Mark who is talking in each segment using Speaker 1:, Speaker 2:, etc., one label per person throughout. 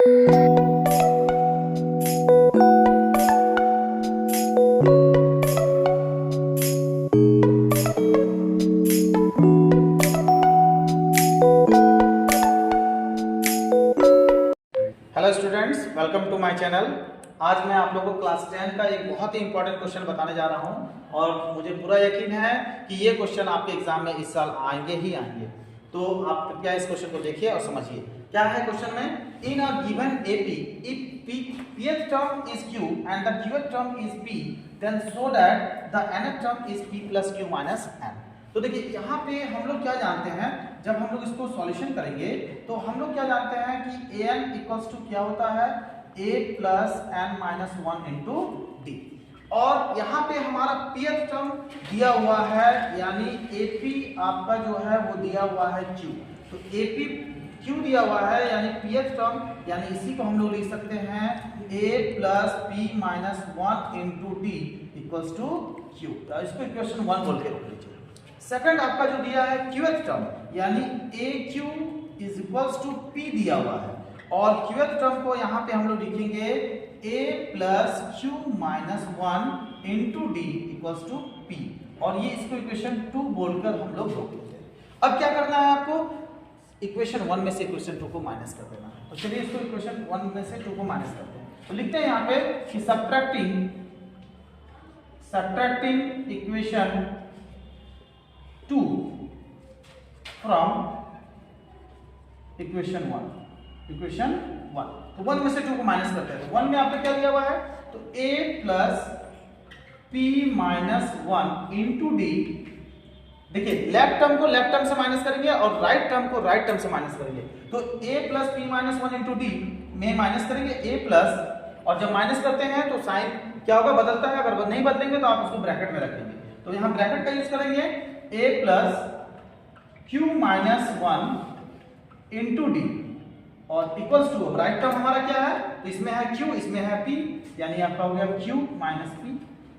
Speaker 1: Hello students, welcome to my channel. आज मैं आप लोगों को क्लास 10 का एक बहुत ही इंपॉर्टेंट क्वेश्चन बताने जा रहा हूं और मुझे पूरा यकीन है कि ये क्वेश्चन आपके एग्जाम में इस साल आएंगे ही आएंगे। तो आप कृपया इस क्वेश्चन को देखिए और समझिए क्या है क्वेश्चन में। In a given AP if pth term is q and the qth term is p then so that the nth term is p plus q minus n। तो देखिए यहाँ पे हम लोग क्या जानते हैं, जब हम लोग इसको सॉल्यूशन करेंगे तो हम लोग क्या जानते हैं कि an इक्वल्स टू क्या होता है a plus n minus 1 into D. और यहाँ पे हमारा pth टर्म दिया हुआ है, यानी ap आपका जो है वो दिया हुआ है q। तो ap q दिया हुआ है यानी pth टर्म, यानी इसी को हम लोग लिख सकते हैं a plus p minus 1 into D equals to q। इसको इक्वेशन 1 बोल के रख लीजिए। सेकंड आपका जो दिया है qth टर्म, यानी aq is equals to p दिया हुआ है और qth टर्म को यहाँ पे हम लोग लिखेंगे a plus q minus 1 into D equals to p और ये इसको इक्वेशन 2 बोलकर हम लोग रोक लेते हैं। अब क्या करना है आपको, इक्वेशन 1 में से इक्वेशन 2 को माइनस कर देना है। तो चलिए इसको इक्वेशन 1 में से 2 को माइनस करते हैं। तो लिखते हैं यहाँ पे कि सब्ट्रैक्टिंग इक्वेशन 2 फ्रॉम इक्वेशन 1। तो 1 में से 2 को माइनस करते हैं। तो 1 में आपने क्या दिया हुआ है, तो a plus p minus 1 into D. देखिए लेफ्ट टर्म को लेफ्ट टर्म से माइनस करेंगे और राइट टर्म को राइट टर्म से माइनस करेंगे। तो a plus p minus 1 into D में माइनस करेंगे a प्लस, और जब माइनस करते हैं तो साइन क्या होगा, बदलता है। अगर नहीं बदलेंगे तो आप उसको ब्रैकेट में रखेंगे। तो यहाँ ब्रैकेट का यूज करेंगे a plus q minus 1 into D और इक्वल्स टू, अब राइट टर्म हमारा क्या है, तो इसमें है q इसमें है p, यानी आपका हो गया q माइनस p।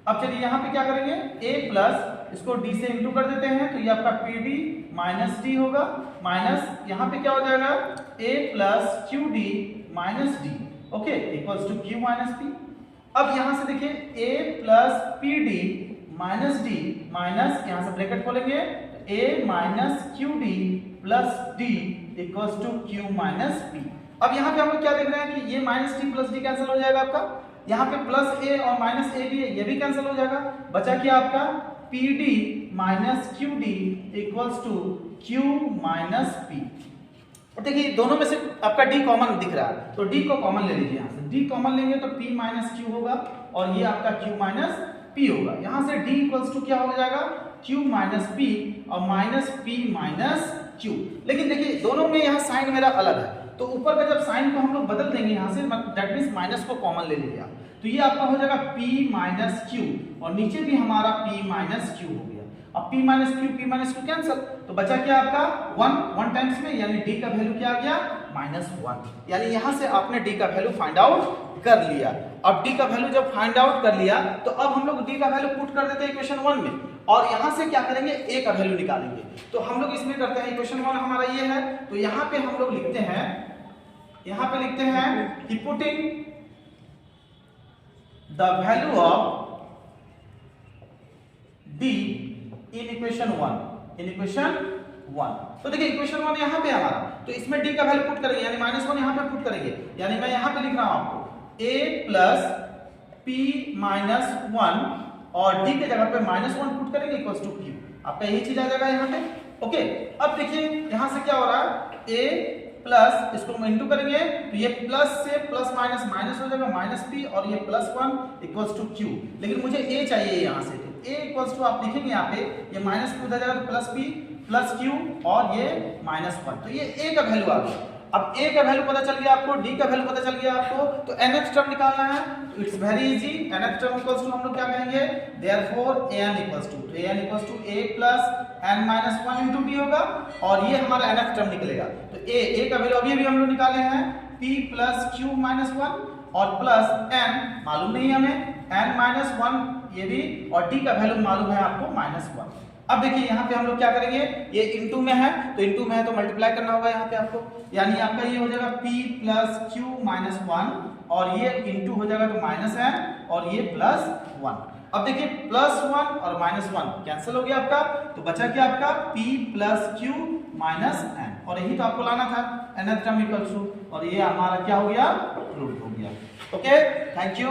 Speaker 1: अब चलिए यहाँ पे क्या करेंगे, a प्लस इसको d से इंटू कर देते हैं तो ये आपका pd माइनस d होगा, माइनस यहाँ पे क्या हो जाएगा a plus qd minus d, okay, equals to q minus p। अब यहाँ से देखिए a plus pd minus D minus, यहाँ से ब्रैकेट खोलेंगे a minus qd plus d equals to q minus p। अब यहाँ पे हम लोग क्या देख रहे हैं कि ये minus D plus D cancel हो जाएगा आपका, यहाँ पे प्लस a और माइनस a भी है, ये भी कैंसिल हो जाएगा। बचा क्या आपका pd minus qd equals to q minus p। और देखिए दोनों में से आपका d कॉमन दिख रहा है, तो d को कॉमन ले लीजिए। यहाँ से d कॉमन लेंगे तो p माइनस q होगा और ये आपका q माइनस p होगा। यहाँ से d इक्वल्स टू क्या हो जाएगा, q माइनस p और माइनस p माइनस q। लेकिन देखिए दोनों में यहाँ साइन मेरा अलग है, तो ऊपर का जब साइन को हम लोग बदल देंगे यहाँ से, दैट मीन्स माइनस को कॉमन ले लीजिए, तो ये आपका हो जाएगा p माइनस q और नीचे भी हमारा p माइनस q हो गया। अब p माइनस q कैंसिल, तो बचा क्या आपका 1 टाइम्स में, यानी d का वैल्यू क्या आ गया -1। यानी यहाँ से आपने d का वैल्यू फाइंड आउट कर लिया। अब d का वैल्यू जब फाइंड आउट कर लिया तो अब हम लोग d का वैल्यू पुट कर देते हैं इक्वेशन 1 में और यहाँ से क्या करेंगे a का वैल्यू निकालेंगे। तो हम लोग इसमें करते हैं, इक्वेशन 1 हमारा ये है, तो यहाँ पे हम लोग लिखते हैं, यहाँ पे लिखते हैं कि putting the value of d in equation 1। तो देखिए इक्वेशन 1 यहाँ पे हमारा, तो इसमें d का वैल्यू पुट करेंगे, यानी -1 यहाँ पे पुट करेंगे, यानी मैं यहाँ पे लिख रहा हूँ आपको a प्लस p माइनस 1 और d के जगह पे -1 पुट करेंगे इक्वल्स टू q। आपका यही चीज आ जाएगा यहाँ पे, ओके। अब देखिए यहाँ से क्या हो रहा है, a प्लस इसको हम इंटू करेंगे तो ये प्लस से प्लस माइनस माइनस हो जाएगा माइनस p और ये +1 इक्वल्स टू q। लेकिन मुझे a चाहिए यहाँ से, तो a इक्वल्स टू आप लिखेंगे यहाँ पे, ये माइनस p उधर जाएगा तो प्लस p प्लस q और ये -1, तो ये a का वैल्यू आ गया। अब a का वैल्यू पता चल गया आपको, d का वैल्यू पता चल गया आपको, तो nth टर्म निकालना है, तो it's very easy. nth term equals to हम लोग क्या कहेंगे, देयरफॉर an इक्वल्स टू, तो an equals to a plus n minus 1 into d होगा और ये हमारा nth टर्म निकलेगा। तो a का वैल्यू अभी हम लोग निकाले हैं p प्लस q माइनस 1 और प्लस n मालूम नहीं हमें, n माइनस 1 ये भी, और d का वैल्यू मालूम है आपको -1। अब देखिए यहाँ पे हम लोग क्या करेंगे, ये इनटू में है तो मल्टीप्लाई करना होगा यहाँ पे आपको, यानी आपका ये हो जाएगा p प्लस क्यू माइनस 1 और ये इनटू हो जाएगा तो माइनस n और ये प्लस 1। अब देखिए प्लस 1 और माइनस 1 कैंसिल हो गया आपका, तो बचा क्या आपका p plus Q minus n, और यही तो आपको लाना था nth टर्म इक्वल टू, और ये हमारा क्या हो गया, प्रूव हो गया। Okay, thank you.